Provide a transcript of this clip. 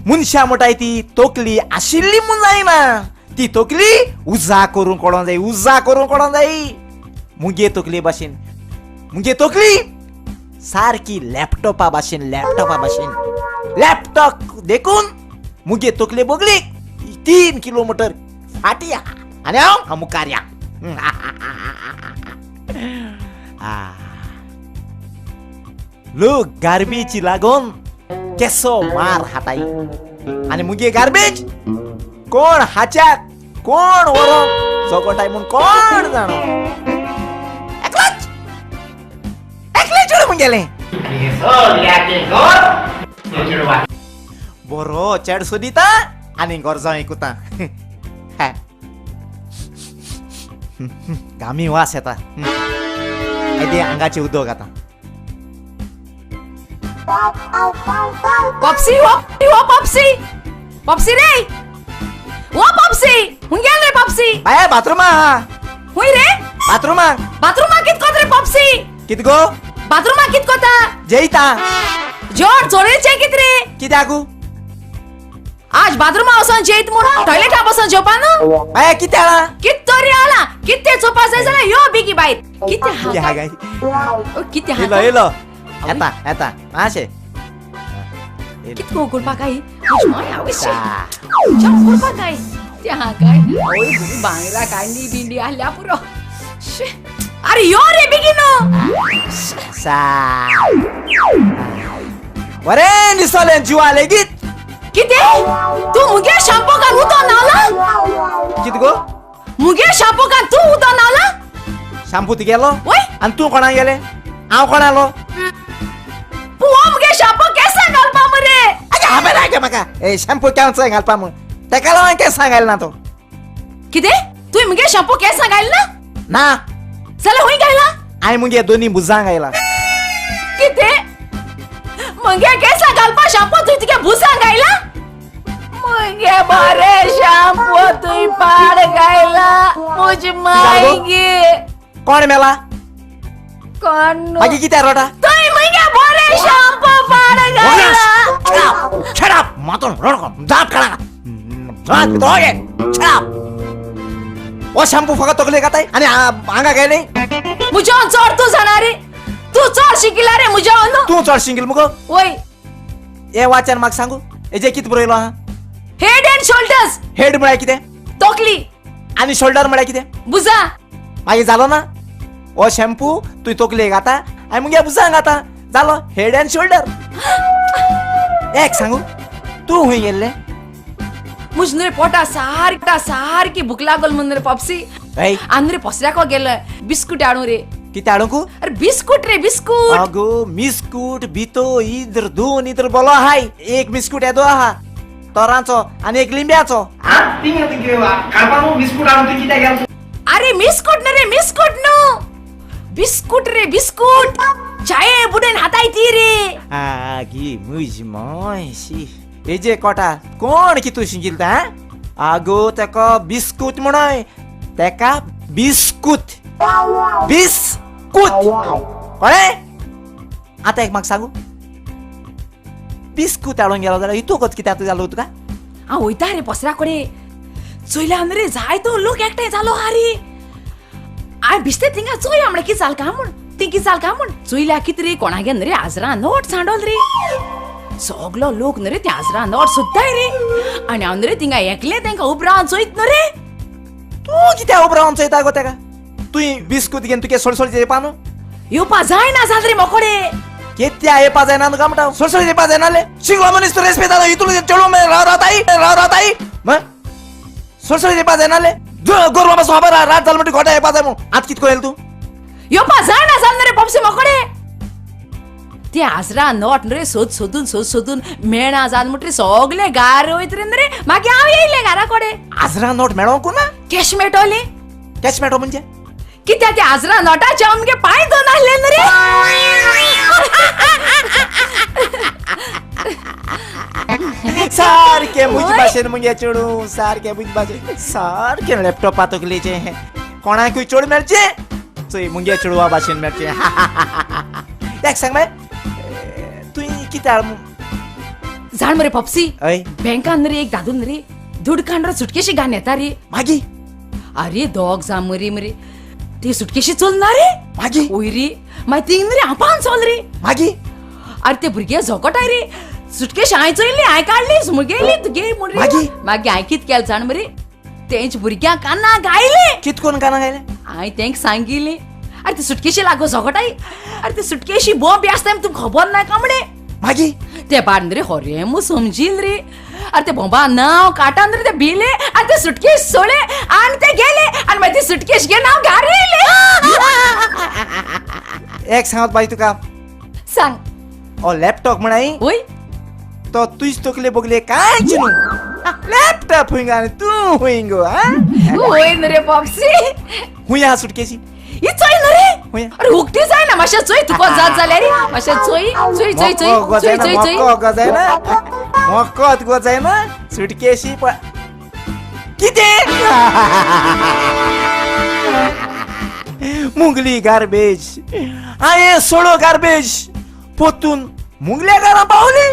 मुनशा मोठाय ती तोकली आशिल्ली म्हूण जायना ती तोकली उजा करून कोडों जाय उजा करून कोडों जाय मुगे तोकली भाशेन मुगे तोकली सारकी लॅपटॉपा भाशेन लॅपटॉप देखून मुगे तोकले बोगली 3 किलोमीटर फाटी आनी हांव मुखार या लोक गार्बेजची लागून केसो मार हाताय आणि मुगे गार्बेज कोण हाच्याक कोण व्हरो चोकोटाय म्हूण कोण जाणो एकले चेडू म्हूण गेले बरो चेड सोदिता आनी घर जावं कुता घामी वास येता येदे आंगाचे उदक आता पॉप्सी वो पॉप्सी रे वो पॉप्सी हुन गेल रे पॉप्सी बाय बाथरूमा हुई रे बाथरूमा कित कोत रे पॉप्सी कित गो बाथरूमा कित कोता जेईता जोर जोरेचे कित रे कित्याकू आज बाथरूमा वचोन जेयत म्हूण टॉयलेटा बसोन जेवपाना बाय कितें आला कित तरी आला किते चोपा जाय जाल्यार यो बेगी भायर किते हा गाय किते येलो येता माशे कित को गुरपा काय माय आवश्य चल गुरपा काय त्या काय ओय बांगरा कांडी बिंडी आल्या पुरो अरे यो रे बेगिनो सा वरे निसोले जुवा लेगीत किते तू मुगे शॅम्पू का उतो नाला कित गो मुगे शॅम्पू का तू उतो नाला शॅम्पू ती गेलो ओय आणि तू कोणा गेले हांव कोण आलो पुआ मुगे शॅम्पू केसा घालपा मरे हाबे रागे म्हाका ए शॅम्पू केन्ना घालपा म्हूण तेका लागून केस सांगायला ना तो किते तू मुगे शॅम्पू केसा घालना ना चला हुई घालना हांवें मुगे दोनी भुजांक घायला किते मुगे केसा घालपा शॅम्पू तू तुगे भुसा घायला मुगे बारे शॅम्पू तू पाड घायला मुझ मायगे कोण मेला कोण मागी कित्या रोटा तू मुगे बारे शॅम्पू पाड घायला Shut up! मातून रडको दात काढा दात दोगे Shut up! ओ शॅम्पू फकत तोकले गाताय आणि आंगा गेले मुजो चोर तू जाणारे तू चोर शिकिला रे मुजो नो तू चड सिंगल मुगो ओय ए वाचन म्हाका सांगू हेजे कित बरयलो हा हेड एंड शोल्डर्स हेड म्हळ्यार कितें तोकली आणि शोल्डर म्हळ्यार कितें बुजा मागीर जालो ना ओ शॅम्पू तू तोकले घाता आनी मुगे भुजांक घाता जालो हेड एंड शोल्डर एक सांगू तू हुंय गेल्ले मुझ पोटा सारकी भूक लागल म्हण रे पॉप्सी आंद्रे पसऱ्याको गेलो बिस्कुट हाडू रे कितें हाडूंकू अरे बिस्कुट रे बिस्कुट अगो मिस्कूट भितो इधर दोन इधर बोलो हाय एक बिस्कुट येदो आहा तोरांचो आणि एक लिंब्याचो अरे मिस्कुट रे बिस्कुट चाये बुडेन हाताय ती रे आगी मुज मोयशी हेजे कोटा कोण कितू शिंगिलता आगो तेका बिस्कुट म्हणोय तेका बिस्कुट कळे आता एक म्हाका सांगू बिस्कुट हाडूंक गेलो जाल्यार इतूकच कित्याक जालो तुका हांव वयता रे पसऱ्या कडे चोयल्या रे जाय तो लोक एकठांय जालो हा रे हांवें बिस्ते थिंगा चोय आमळे कितें जाल काय म्हूण ती कितें जाल काय म्हूण चोयल्या कितें रे कोणागे रे आजरा नोट सांडोल रे सगलो लोक रे ते आजरा नोट सोदताय रे आनी हांव रे थिंगा एकले तांकां उबरावन चोयत न्हू रे तू कित्याक उबरावन चोयता गो तेका तुय बिस्कुट घेवन तुगे सोडसोड येवपा न्हू येवपा जायना जाल रे मोकोडे केत्या येवपा जायना न्हू काय म्हणटा सोडसोड येवपा जायनाले शिगलो मनीस तू रेस्पेद हितून चेडो रावताय सोडसोड येवपा जायनाले गोरवा बसो खबर रात जाल म्हणटा घोटा येवपा जाय म्हूण आतां कितें करेल तूं येवपा जायना जाल रे पॉप्सी मोकोडे ते आजरा नोट रे सोदून मेळना जाल म्हणटा सगळे गार वयत रे मागीर हांव येयले घरा कोडे आजरा नोट मेळोंकू ना कॅश मेळटोले कॅश मेळटो म्हणजे कित्याक ते आजरा नोटाचे आमगे पांय दोन आहले रे सारखे मुज भाशेन मुगे चेडू सारखे मुज भाशेन सारखे लॅपटॉपा तकलेचे कोणाकूय चेडू मेळचे चोय मुगे चेडवा भाशेन मेळचे एक सांग बाय कित्याळ जाण मरे पॉप्सी अय बँकान रे एक दादून रे दूड कांड्र सुटकेशी घान येता रे मागी अरे दोग जा मरे मरे ती सुटकेशी चलना रे मागी ओय रे मागीर ती रे आपान चल रे मागी अरे ते भुरगे झोकोटाय रे सुटकेश हांय चोयली हांय काडली मुगेली तुगे म्हण रे मागीर हांय कित केलें जाण मरे तेंच भुरग्यांक कान्ना गायले कित कोण गाणं गायले हांय तेंक सांगिल्लें अरे ते सुटकेशी लागो झोकोटाय अरे ते सुटकेशी बॉम्ब आसता तुका खबर ना कामडे मागी ते बाड रे होरेम समजील रे अरे ते बोंबा नाव काटान रे ते भिले अरे ते सुटकेश सोळे आनी ते गेले आनी मागीर ती सुटकेश घे नाव घारिले एक सांगत बाई तुका सांग ओ लॅपटॉप म्हणाई ओय तो तुझ तकले बगले कांयच न्हू लॅपटॉप हुंगा आनी तूं हुंगो हा ओय न रे पॉप्सी हुंय हा सुटकेशी ही चोय न रे हुंय अरे उगती जाय ना मातशें चोय तुका जात जाल्यार रे मातशें चोय चोय चोय चोय चोय चोय चोय मक्को गजायना मक्कोत गजायना सुटकेशी कितें मुंगली गार्बेज हांवें सोडो गार्बेज पोतून मुंगल्या घरा पावली